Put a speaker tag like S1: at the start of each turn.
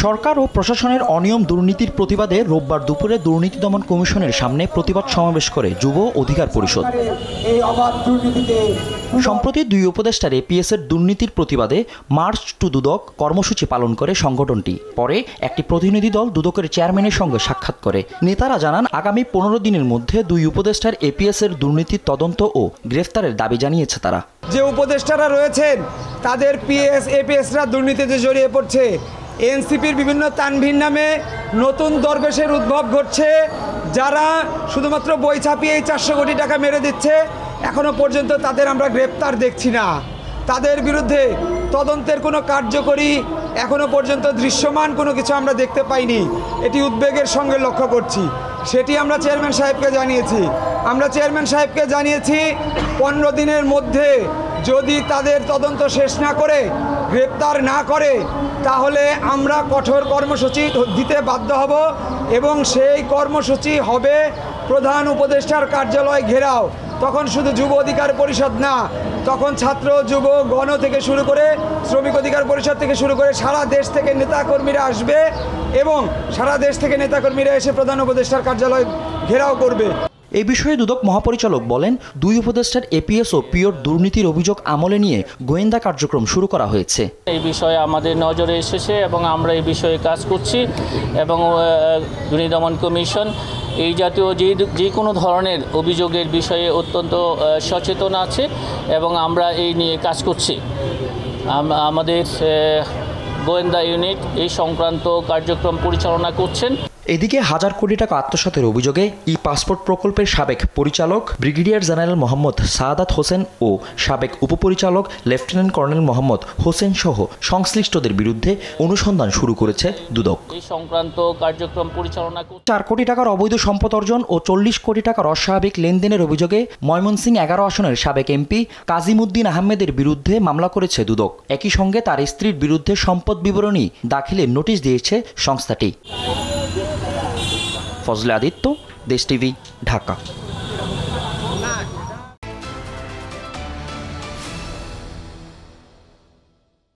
S1: সরকার ও প্রশাসনের অনিয়ম দুর্নীতির প্রতিবাদে রোববার দুপুরে দুর্নীতি দমন কমিশনের সামনে প্রতিবাদ সমাবেশ করে যুব অধিকার পরিষদ। সম্প্রতি দুই উপদেষ্টার এপিএস এর দুর্নীতির প্রতিবাদে মার্চ টু দুদক কর্মসূচি পালন করে সংগঠনটি। পরে একটি প্রতিনিধি দল দুদকের চেয়ারম্যানের সঙ্গে সাক্ষাৎ করে। নেতারা জানান, আগামী 15 দিনের মধ্যে দুই উপদেষ্টার এপিএস এর দুর্নীতির তদন্ত ও গ্রেফতারের দাবি জানিয়েছে তারা।
S2: যে উপদেষ্টারা রয়েছেন তাদের এপিএসরা দুর্নীতিতে জড়িয়ে পড়ছে। এনসিপির বিভিন্ন তানভীর নামে নতুন দরবেশের উদ্ভব ঘটছে, যারা শুধুমাত্র বই ছাপিয়ে 400 কোটি টাকা মেরে দিচ্ছে। এখনো পর্যন্ত তাদের আমরা গ্রেপ্তার দেখছি না। তাদের বিরুদ্ধে তদন্তের কোনো কার্যকরী এখনো পর্যন্ত দৃশ্যমান কোনো কিছু আমরা দেখতে পাইনি। এটি উদ্বেগের সঙ্গে লক্ষ্য করছি। সেটি আমরা চেয়ারম্যান সাহেবকে জানিয়েছি 15 দিনের মধ্যে যদি তাদের তদন্ত শেষ না করে, গ্রেপ্তার না করে, তাহলে আমরা কঠোর কর্মসূচি দিতে বাধ্য হব এবং সেই কর্মসূচি হবে প্রধান উপদেষ্টার কার্যালয় ঘেরাও। তখন শুধু যুব অধিকার পরিষদ না, তখন ছাত্র যুব গণ থেকে শুরু করে শ্রমিক অধিকার পরিষদ থেকে শুরু করে সারা দেশ থেকে নেতাকর্মীরা আসবে এবং সারা দেশ থেকে নেতাকর্মীরা এসে প্রধান উপদেষ্টার কার্যালয় ঘেরাও করবে।
S1: এই বিষয়ে দুদক মহাপরিচালক বলেন, দুই উপদেষ্টার এপিএস ও পিওর দুর্নীতির অভিযোগ আমলে নিয়ে গোয়েন্দা কার্যক্রম শুরু করা হয়েছে।
S3: এই বিষয়ে আমাদের নজরে এসেছে এবং আমরা এই বিষয়ে কাজ করছি এবং দুর্নীতি দমন কমিশন এই জাতীয় যে কোনো ধরনের অভিযোগের বিষয়ে অত্যন্ত সচেতন আছে এবং আমরা এই নিয়ে কাজ করছি। আমাদের গোয়েন্দা ইউনিট এই সংক্রান্ত কার্যক্রম পরিচালনা করছেন।
S1: এদিকে 1000 কোটি টাকা আত্মসাতের অভিযোগে পাসপোর্ট প্রকল্পের সাবেক পরিচালক ব্রিগেডিয়ার জেনারেল মোহাম্মদ সাআদাত হোসেন ও সাবেক উপপরিচালক লেফটেন্যান্ট কর্নেল মোহাম্মদ হোসেন সহ সংশ্লিষ্টদের বিরুদ্ধে অনুসন্ধান শুরু করেছে দুদক।
S3: এই সংক্রান্ত কার্যক্রম পরিচালনা
S1: 4 কোটি টাকার অবৈধ সম্পদ অর্জন ও 40 কোটি টাকার অস্বাভাবিক লেনদেনের অভিযোগে ময়মনসিংহ 11 আসনের সাবেক এমপি কাজিমুদ্দিন আহমেদের বিরুদ্ধে মামলা করেছে দুদক। একই সঙ্গে তার স্ত্রীর বিরুদ্ধে সম্পদ বিবরণী দাখিলের নোটিশ দিয়েছে সংস্থাটি। ফজলে আদিত্য, দেশ টিভি, ঢাকা।